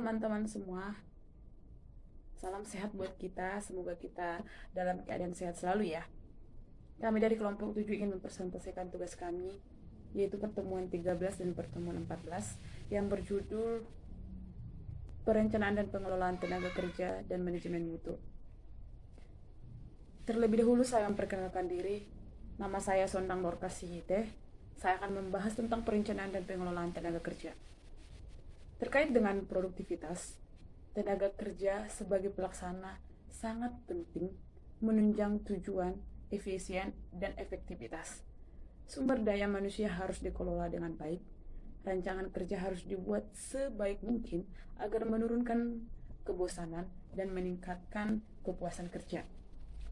teman-teman semua, salam sehat buat kita. Semoga kita dalam keadaan sehat selalu ya. Kami dari kelompok 7 ingin mempresentasikan tugas kami, yaitu pertemuan 13 dan pertemuan 14 yang berjudul Perencanaan dan Pengelolaan Tenaga Kerja dan Manajemen Mutu. Terlebih dahulu saya memperkenalkan diri. Nama saya Sondang Dorcas Sihite. Saya akan membahas tentang perencanaan dan pengelolaan tenaga kerja. Terkait dengan produktivitas, tenaga kerja sebagai pelaksana sangat penting menunjang tujuan, efisien, dan efektivitas. Sumber daya manusia harus dikelola dengan baik. Rancangan kerja harus dibuat sebaik mungkin agar menurunkan kebosanan dan meningkatkan kepuasan kerja.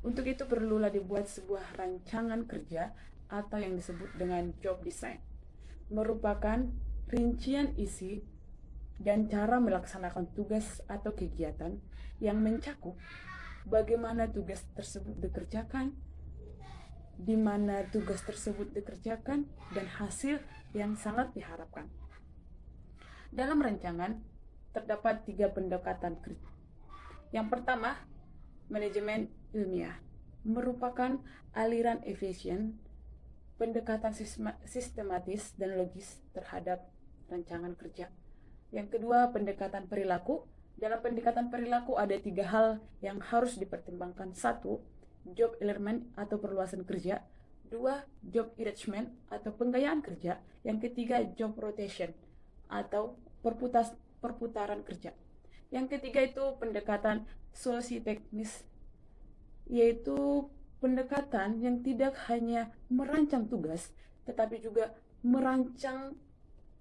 Untuk itu perlulah dibuat sebuah rancangan kerja atau yang disebut dengan job design. Merupakan rincian isi dan cara melaksanakan tugas atau kegiatan yang mencakup bagaimana tugas tersebut dikerjakan, di mana tugas tersebut dikerjakan, dan hasil yang sangat diharapkan. Dalam rancangan terdapat 3 pendekatan kerja. Yang pertama, manajemen ilmiah merupakan aliran efisien, pendekatan sistematis dan logis terhadap rancangan kerja. Yang kedua, pendekatan perilaku. Dalam pendekatan perilaku ada 3 hal yang harus dipertimbangkan. 1. Job alignment atau perluasan kerja. 2. Job enrichment atau penggayaan kerja. Yang ketiga, job rotation atau perputaran kerja. Yang ketiga itu pendekatan sosioteknis, yaitu pendekatan yang tidak hanya merancang tugas, tetapi juga merancang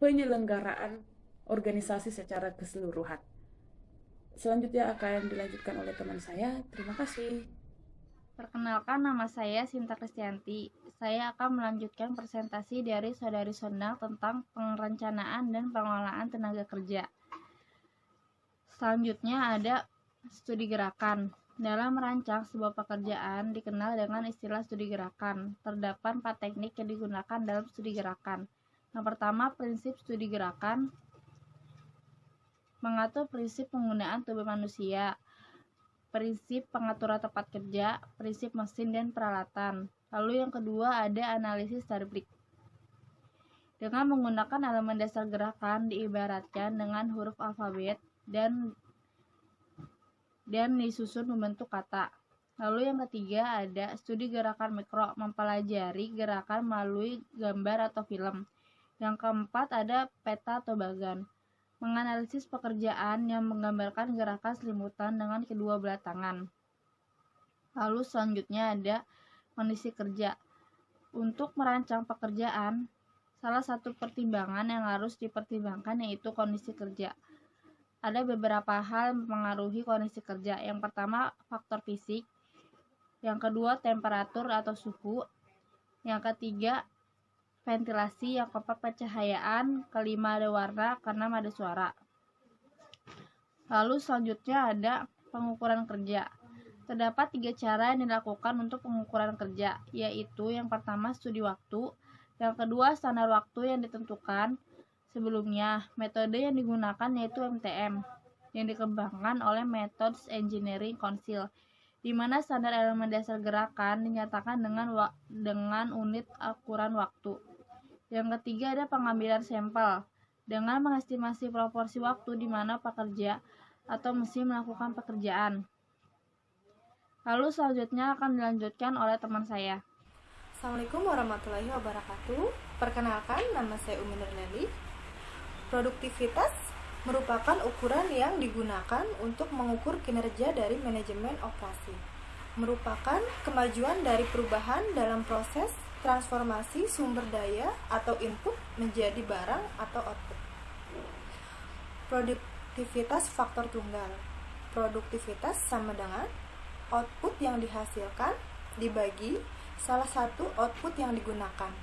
penyelenggaraan organisasi secara keseluruhan. Selanjutnya akan dilanjutkan oleh teman saya. Terima kasih. Perkenalkan, nama saya Sinta Kristianti. Saya akan melanjutkan presentasi dari Saudari Sondang tentang perencanaan dan pengelolaan tenaga kerja. Selanjutnya ada studi gerakan. Dalam merancang sebuah pekerjaan dikenal dengan istilah studi gerakan. Terdapat 4 teknik yang digunakan dalam studi gerakan. Yang pertama, prinsip studi gerakan mengatur prinsip penggunaan tubuh manusia, prinsip pengaturan tempat kerja, prinsip mesin dan peralatan. Lalu yang kedua ada analisis tablik. Dengan menggunakan elemen dasar gerakan diibaratkan dengan huruf alfabet dan disusun membentuk kata. Lalu yang ketiga ada studi gerakan mikro, mempelajari gerakan melalui gambar atau film. Yang keempat ada peta atau bagan, menganalisis pekerjaan yang menggambarkan gerakan selimutan dengan kedua belah tangan. Lalu selanjutnya ada kondisi kerja. Untuk merancang pekerjaan, salah satu pertimbangan yang harus dipertimbangkan yaitu kondisi kerja. Ada beberapa hal yang mempengaruhi kondisi kerja. Yang pertama, faktor fisik. Yang kedua, temperatur atau suhu. Yang ketiga, ventilasi. Yang keempat, pencahayaan. Kelima, ada warna. Keenam, ada suara. Lalu selanjutnya ada pengukuran kerja. Terdapat 3 cara yang dilakukan untuk pengukuran kerja, yaitu yang pertama studi waktu, yang kedua standar waktu yang ditentukan sebelumnya. Metode yang digunakan yaitu MTM, yang dikembangkan oleh Methods Engineering Council, di mana standar elemen dasar gerakan dinyatakan dengan unit ukuran waktu. Yang ketiga ada pengambilan sampel, dengan mengestimasi proporsi waktu di mana pekerja atau mesin melakukan pekerjaan. Lalu selanjutnya akan dilanjutkan oleh teman saya. Assalamualaikum warahmatullahi wabarakatuh. Perkenalkan, nama saya Umi Nurleli. Produktivitas merupakan ukuran yang digunakan untuk mengukur kinerja dari manajemen operasi. Merupakan kemajuan dari perubahan dalam proses transformasi sumber daya atau input menjadi barang atau output. Produktivitas faktor tunggal. Produktivitas sama dengan output yang dihasilkan dibagi salah satu output yang digunakan.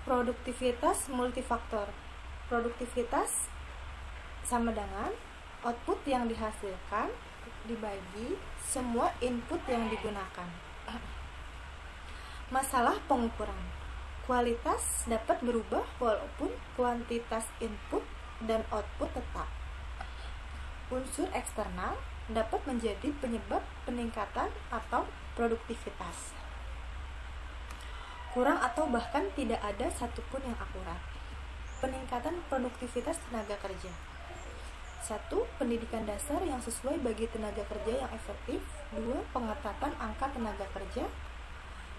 Produktivitas multifaktor. Produktivitas sama dengan output yang dihasilkan dibagi semua input yang digunakan. Masalah pengukuran. Kualitas dapat berubah walaupun kuantitas input dan output tetap. Unsur eksternal dapat menjadi penyebab peningkatan atau produktivitas. Kurang atau bahkan tidak ada satupun yang akurat. Peningkatan produktivitas tenaga kerja. 1. Pendidikan dasar yang sesuai bagi tenaga kerja yang efektif. 2. Pengetatan angka tenaga kerja.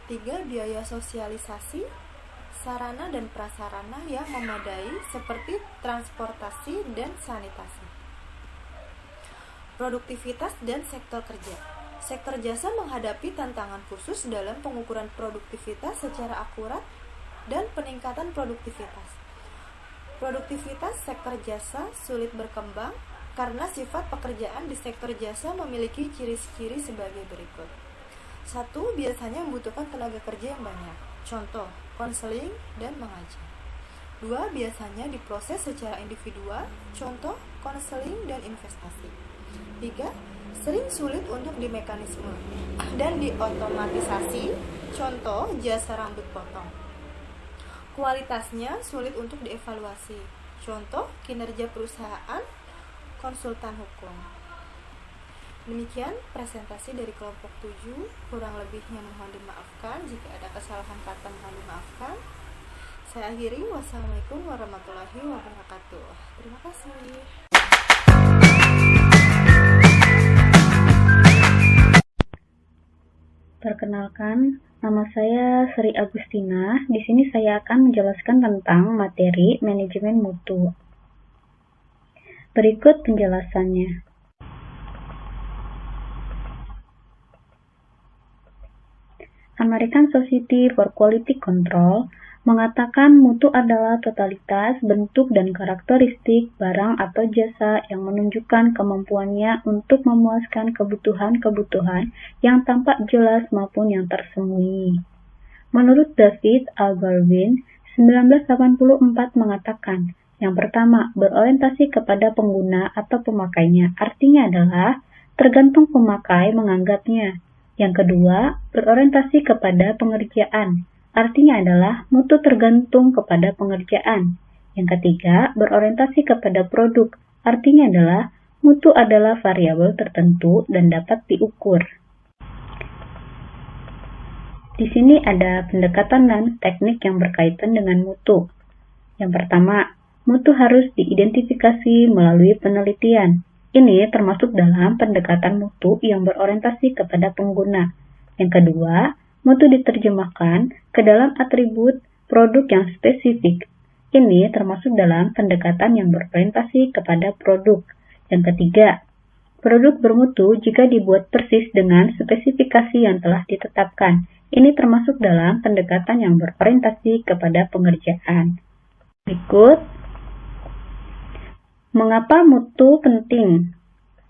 3. Biaya sosialisasi, sarana dan prasarana yang memadai seperti transportasi dan sanitasi. Produktivitas dan sektor kerja. Sektor jasa menghadapi tantangan khusus dalam pengukuran produktivitas secara akurat dan peningkatan produktivitas. Produktivitas sektor jasa sulit berkembang karena sifat pekerjaan di sektor jasa memiliki ciri-ciri sebagai berikut. 1. Biasanya membutuhkan tenaga kerja yang banyak. Contoh, konseling dan mengajar. 2. Biasanya diproses secara individual. Contoh, konseling dan investasi. 3. Sering sulit untuk dimekanisme dan diotomatisasi. Contoh, jasa rambut potong. Kualitasnya sulit untuk dievaluasi. Contoh, kinerja perusahaan konsultan hukum. Demikian presentasi dari kelompok 7. Kurang lebihnya mohon dimaafkan. Jika ada kesalahan kata mohon dimaafkan. Saya akhiri. Wassalamualaikum warahmatullahi wabarakatuh. Terima kasih. Perkenalkan, nama saya Sri Agustina. Di sini saya akan menjelaskan tentang materi manajemen mutu. Berikut penjelasannya. American Society for Quality Control mengatakan mutu adalah totalitas, bentuk, dan karakteristik barang atau jasa yang menunjukkan kemampuannya untuk memuaskan kebutuhan-kebutuhan yang tampak jelas maupun yang tersembunyi. Menurut David Albarvin, 1984 mengatakan, yang pertama, berorientasi kepada pengguna atau pemakainya, artinya adalah tergantung pemakai menganggapnya. Yang kedua, berorientasi kepada pengerjaan, artinya adalah mutu tergantung kepada pengerjaan. Yang ketiga, berorientasi kepada produk, artinya adalah mutu adalah variabel tertentu dan dapat diukur. Di sini ada pendekatan dan teknik yang berkaitan dengan mutu. Yang pertama, mutu harus diidentifikasi melalui penelitian. Ini termasuk dalam pendekatan mutu yang berorientasi kepada pengguna. Yang kedua, mutu diterjemahkan ke dalam atribut produk yang spesifik. Ini termasuk dalam pendekatan yang berorientasi kepada produk. Yang ketiga, produk bermutu jika dibuat persis dengan spesifikasi yang telah ditetapkan. Ini termasuk dalam pendekatan yang berorientasi kepada pengerjaan. Berikut, mengapa mutu penting?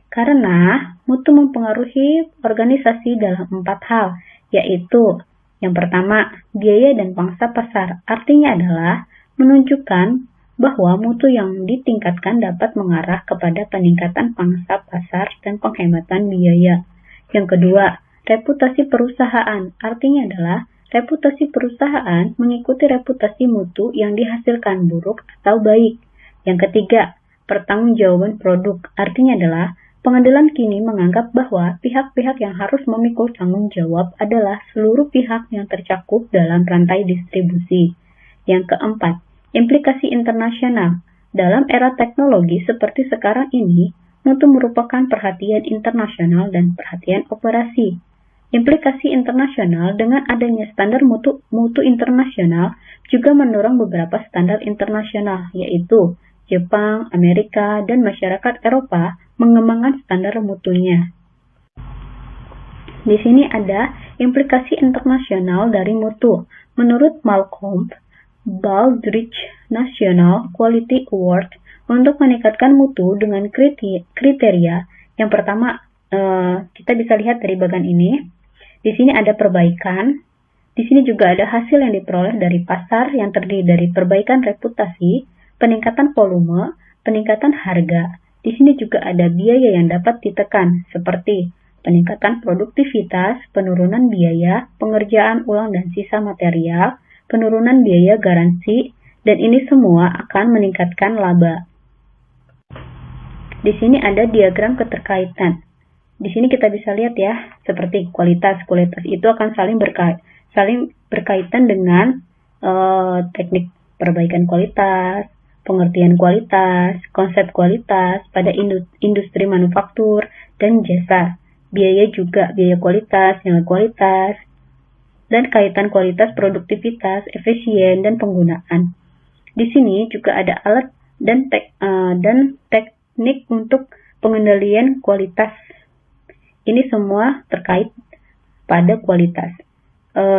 Karena mutu mempengaruhi organisasi dalam 4 hal, yaitu yang pertama, biaya dan pangsa pasar. Artinya adalah menunjukkan bahwa mutu yang ditingkatkan dapat mengarah kepada peningkatan pangsa pasar dan penghematan biaya. Yang kedua, reputasi perusahaan. Artinya adalah reputasi perusahaan mengikuti reputasi mutu yang dihasilkan buruk atau baik. Yang ketiga, pertanggungjawaban produk. Artinya adalah pengadilan kini menganggap bahwa pihak-pihak yang harus memikul tanggung jawab adalah seluruh pihak yang tercakup dalam rantai distribusi. Yang keempat, implikasi internasional. Dalam era teknologi seperti sekarang ini, mutu merupakan perhatian internasional dan perhatian operasi. Implikasi internasional dengan adanya standar mutu internasional juga mendorong beberapa standar internasional, yaitu Jepang, Amerika, dan masyarakat Eropa mengembangkan standar mutunya. Di sini ada implikasi internasional dari mutu. Menurut Malcolm Baldrige National Quality Award untuk meningkatkan mutu dengan kriteria. Yang pertama, kita bisa lihat dari bagian ini. Di sini ada perbaikan. Di sini juga ada hasil yang diperoleh dari pasar yang terdiri dari perbaikan reputasi, peningkatan volume, peningkatan harga. Di sini juga ada biaya yang dapat ditekan, seperti peningkatan produktivitas, penurunan biaya, pengerjaan ulang dan sisa material, penurunan biaya garansi, dan ini semua akan meningkatkan laba. Di sini ada diagram keterkaitan. Di sini kita bisa lihat ya, seperti kualitas. Kualitas itu akan saling berkaitan dengan teknik perbaikan kualitas, pengertian kualitas, konsep kualitas pada industri manufaktur dan jasa. Biaya juga, biaya kualitas, nilai kualitas, dan kaitan kualitas, produktivitas, efisien, dan penggunaan. Di sini juga ada alat dan teknik untuk pengendalian kualitas. Ini semua terkait pada kualitas.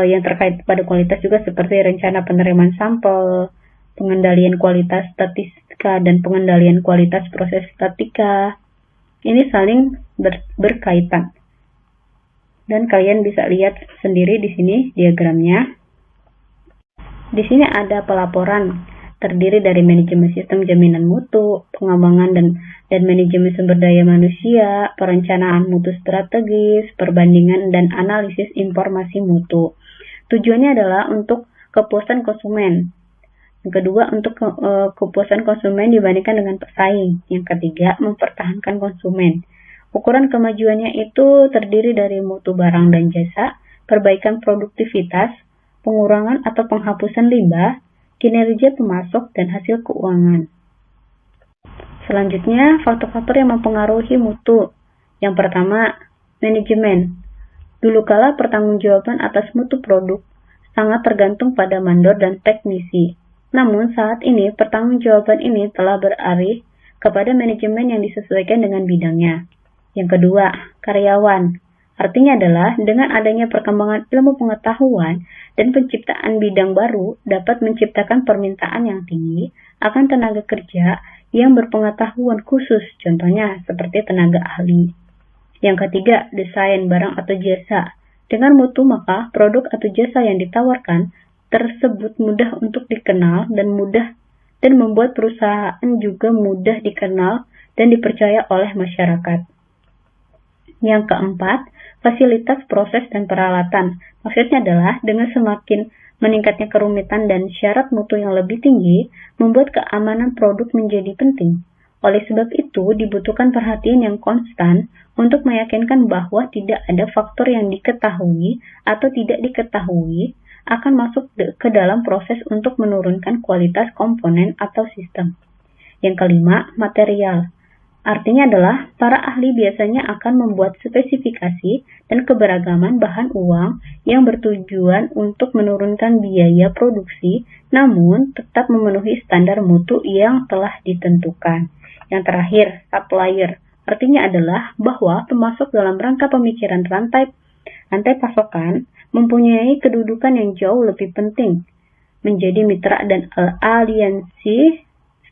Yang terkait pada kualitas juga seperti rencana penerimaan sampel, pengendalian kualitas statistika, dan pengendalian kualitas proses statika. Ini saling berkaitan. Dan kalian bisa lihat sendiri di sini diagramnya. Di sini ada pelaporan terdiri dari manajemen sistem jaminan mutu, pengembangan dan manajemen sumber daya manusia, perencanaan mutu strategis, perbandingan dan analisis informasi mutu. Tujuannya adalah untuk kepuasan konsumen. Yang kedua, untuk kepuasan konsumen dibandingkan dengan pesaing. Yang ketiga, mempertahankan konsumen. Ukuran kemajuannya itu terdiri dari mutu barang dan jasa, perbaikan produktivitas, pengurangan atau penghapusan limbah, kinerja pemasok, dan hasil keuangan. Selanjutnya, faktor-faktor yang mempengaruhi mutu. Yang pertama, manajemen. Dulu kala pertanggungjawaban atas mutu produk sangat tergantung pada mandor dan teknisi. Namun saat ini pertanggungjawaban ini telah beralih kepada manajemen yang disesuaikan dengan bidangnya. Yang kedua, karyawan. Artinya adalah dengan adanya perkembangan ilmu pengetahuan dan penciptaan bidang baru dapat menciptakan permintaan yang tinggi akan tenaga kerja yang berpengetahuan khusus, contohnya seperti tenaga ahli. Yang ketiga, desain barang atau jasa. Dengan mutu maka produk atau jasa yang ditawarkan tersebut mudah untuk dikenal dan membuat perusahaan juga mudah dikenal dan dipercaya oleh masyarakat. Yang keempat, fasilitas proses dan peralatan. Maksudnya adalah dengan semakin meningkatnya kerumitan dan syarat mutu yang lebih tinggi, membuat keamanan produk menjadi penting. Oleh sebab itu, dibutuhkan perhatian yang konstan untuk meyakinkan bahwa tidak ada faktor yang diketahui atau tidak diketahui akan masuk ke dalam proses untuk menurunkan kualitas komponen atau sistem. Yang kelima, material. Artinya adalah para ahli biasanya akan membuat spesifikasi dan keberagaman bahan uang yang bertujuan untuk menurunkan biaya produksi, namun tetap memenuhi standar mutu yang telah ditentukan. Yang terakhir, supplier. Artinya adalah bahwa pemasok dalam rangka pemikiran rantai pasokan mempunyai kedudukan yang jauh lebih penting, menjadi mitra dan aliansi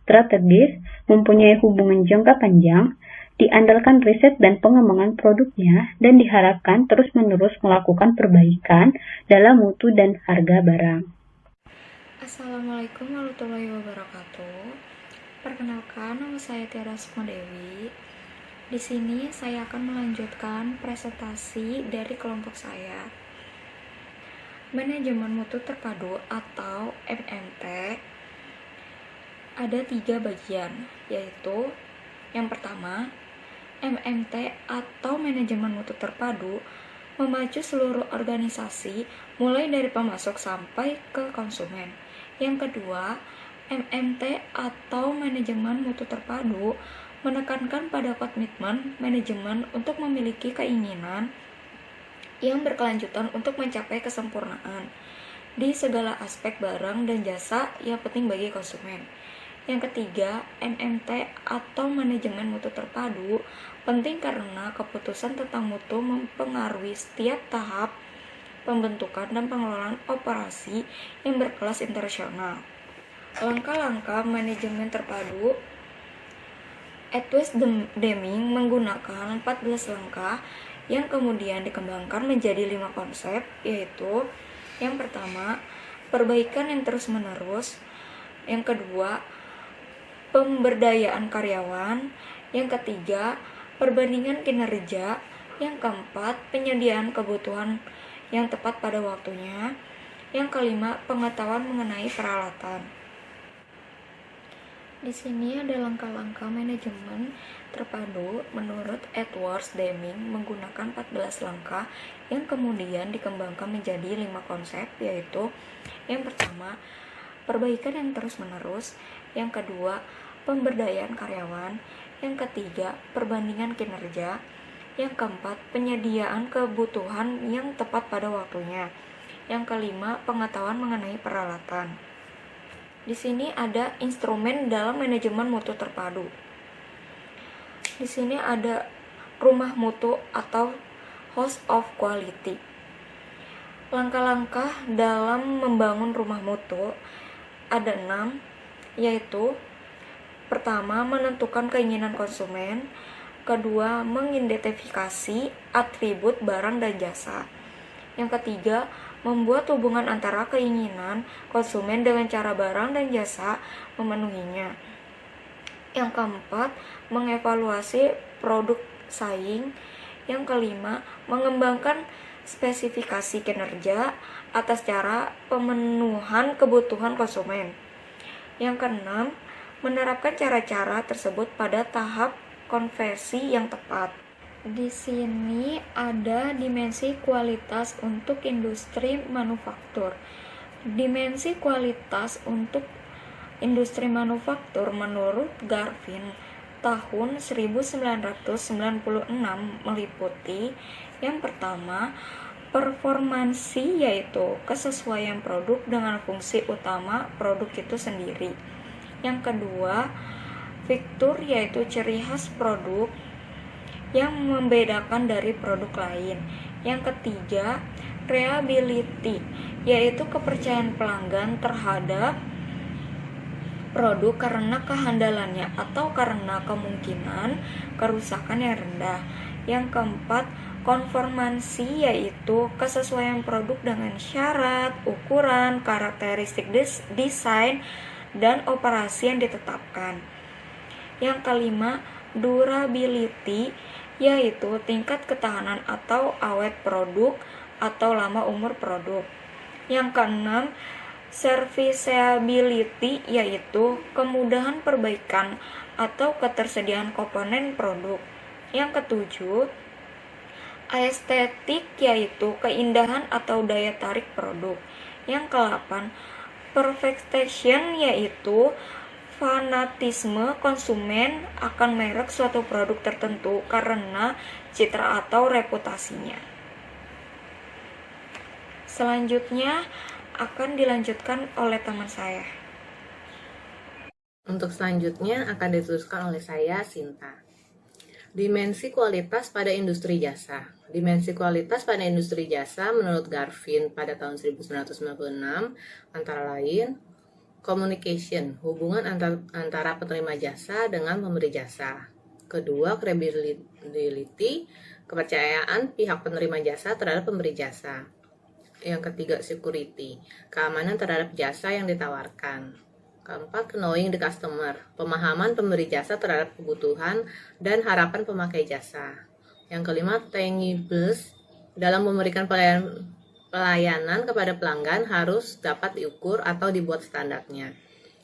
strategis, mempunyai hubungan jangka panjang, diandalkan riset dan pengembangan produknya, dan diharapkan terus-menerus melakukan perbaikan dalam mutu dan harga barang. Assalamualaikum warahmatullahi wabarakatuh. Perkenalkan, nama saya Tiara Sukma Dewi. Di sini saya akan melanjutkan presentasi dari kelompok saya. Manajemen mutu terpadu atau MMT ada 3 bagian, yaitu yang pertama, MMT atau manajemen mutu terpadu memacu seluruh organisasi mulai dari pemasok sampai ke konsumen. Yang kedua, MMT atau manajemen mutu terpadu menekankan pada komitmen manajemen untuk memiliki keinginan yang berkelanjutan untuk mencapai kesempurnaan di segala aspek barang dan jasa yang penting bagi konsumen. Yang ketiga, MMT atau manajemen mutu terpadu penting karena keputusan tentang mutu mempengaruhi setiap tahap pembentukan dan pengelolaan operasi yang berkelas internasional. Langkah-langkah manajemen terpadu Edward Deming menggunakan 14 langkah yang kemudian dikembangkan menjadi 5 konsep, yaitu yang pertama, perbaikan yang terus-menerus. Yang kedua, pemberdayaan karyawan. Yang ketiga, perbandingan kinerja. Yang keempat, penyediaan kebutuhan yang tepat pada waktunya. Yang kelima, pengetahuan mengenai peralatan. Di sini ada langkah-langkah manajemen terpadu menurut Edwards Deming menggunakan 14 langkah yang kemudian dikembangkan menjadi 5 konsep, yaitu yang pertama, perbaikan yang terus-menerus, yang kedua, pemberdayaan karyawan, yang ketiga, perbandingan kinerja, yang keempat, penyediaan kebutuhan yang tepat pada waktunya, yang kelima, pengetahuan mengenai peralatan. Di sini ada instrumen dalam manajemen mutu terpadu. Di sini ada rumah mutu atau house of quality. Langkah-langkah dalam membangun rumah mutu ada 6, yaitu pertama, menentukan keinginan konsumen, kedua, mengidentifikasi atribut barang dan jasa, yang ketiga, membuat hubungan antara keinginan konsumen dengan cara barang dan jasa memenuhinya. Yang keempat, mengevaluasi produk saing. Yang kelima, mengembangkan spesifikasi kinerja atas cara pemenuhan kebutuhan konsumen. Yang keenam, menerapkan cara-cara tersebut pada tahap konversi yang tepat. Di sini ada dimensi kualitas untuk industri manufaktur. Dimensi kualitas untuk industri manufaktur menurut Garvin tahun 1996 meliputi yang pertama, performansi, yaitu kesesuaian produk dengan fungsi utama produk itu sendiri. Yang kedua, fitur, yaitu ciri khas produk yang membedakan dari produk lain. Yang ketiga, reliability, yaitu kepercayaan pelanggan terhadap produk karena kehandalannya atau karena kemungkinan kerusakan yang rendah. Yang keempat, konformansi, yaitu kesesuaian produk dengan syarat, ukuran, karakteristik desain, dan operasi yang ditetapkan. Yang kelima, durability, yaitu tingkat ketahanan atau awet produk atau lama umur produk. Yang keenam, serviceability, yaitu kemudahan perbaikan atau ketersediaan komponen produk. Yang ketujuh, estetik, yaitu keindahan atau daya tarik produk. Yang kedelapan, perfection, yaitu fanatisme konsumen akan merek suatu produk tertentu karena citra atau reputasinya. Selanjutnya akan dilanjutkan oleh teman saya. Untuk selanjutnya akan diteruskan oleh saya, Sinta. Dimensi kualitas pada industri jasa. Dimensi kualitas pada industri jasa menurut Garvin pada tahun 1996 antara lain communication, hubungan antara penerima jasa dengan pemberi jasa. Kedua, credibility, kepercayaan pihak penerima jasa terhadap pemberi jasa. Yang ketiga, security, keamanan terhadap jasa yang ditawarkan. Keempat, knowing the customer, pemahaman pemberi jasa terhadap kebutuhan dan harapan pemakai jasa. Yang kelima, tangibles, dalam memberikan pelayanan kepada pelanggan harus dapat diukur atau dibuat standarnya.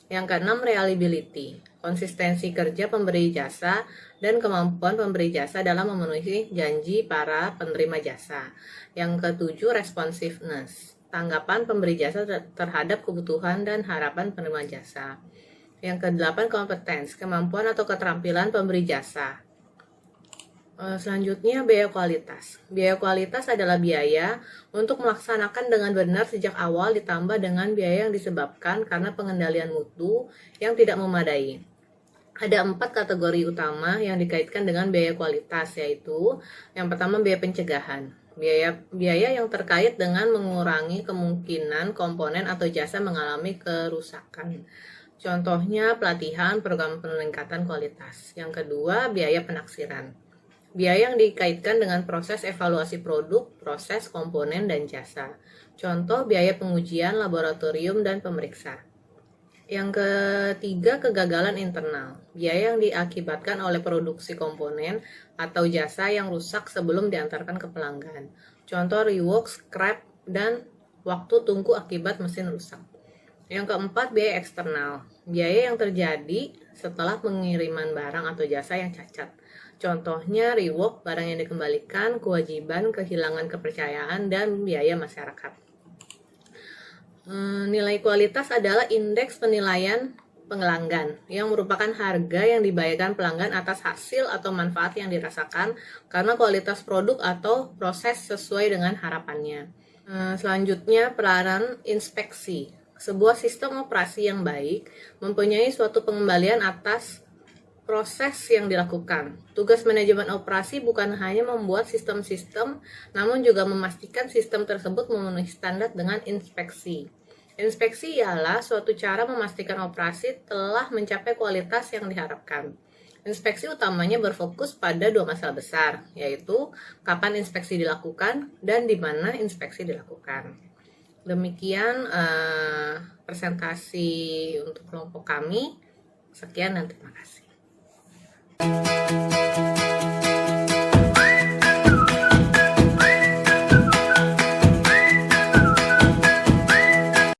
Yang keenam, reliability, konsistensi kerja pemberi jasa dan kemampuan pemberi jasa dalam memenuhi janji para penerima jasa. Yang ketujuh, responsiveness, tanggapan pemberi jasa terhadap kebutuhan dan harapan penerima jasa. Yang kedelapan, competence, kemampuan atau keterampilan pemberi jasa. Selanjutnya, biaya kualitas. Biaya kualitas adalah biaya untuk melaksanakan dengan benar sejak awal ditambah dengan biaya yang disebabkan karena pengendalian mutu yang tidak memadai. Ada 4 kategori utama yang dikaitkan dengan biaya kualitas, yaitu yang pertama, biaya pencegahan. Biaya yang terkait dengan mengurangi kemungkinan komponen atau jasa mengalami kerusakan. Contohnya pelatihan, program peningkatan kualitas. Yang kedua, biaya penaksiran. Biaya yang dikaitkan dengan proses evaluasi produk, proses, komponen, dan jasa. Contoh, biaya pengujian laboratorium dan pemeriksa. Yang ketiga, kegagalan internal. Biaya yang diakibatkan oleh produksi komponen atau jasa yang rusak sebelum diantarkan ke pelanggan. Contoh, rework, scrap, dan waktu tunggu akibat mesin rusak. Yang keempat, biaya eksternal. Biaya yang terjadi setelah pengiriman barang atau jasa yang cacat. Contohnya rework, barang yang dikembalikan, kewajiban, kehilangan kepercayaan, dan biaya masyarakat. Nilai kualitas adalah indeks penilaian pelanggan yang merupakan harga yang dibayarkan pelanggan atas hasil atau manfaat yang dirasakan karena kualitas produk atau proses sesuai dengan harapannya. Selanjutnya, peranan inspeksi. Sebuah sistem operasi yang baik mempunyai suatu pengembalian atas proses yang dilakukan. Tugas manajemen operasi bukan hanya membuat sistem-sistem, namun juga memastikan sistem tersebut memenuhi standar dengan inspeksi. Inspeksi ialah suatu cara memastikan operasi telah mencapai kualitas yang diharapkan. Inspeksi utamanya berfokus pada dua masalah besar, yaitu kapan inspeksi dilakukan dan di mana inspeksi dilakukan. Demikian presentasi untuk kelompok kami. Sekian dan terima kasih.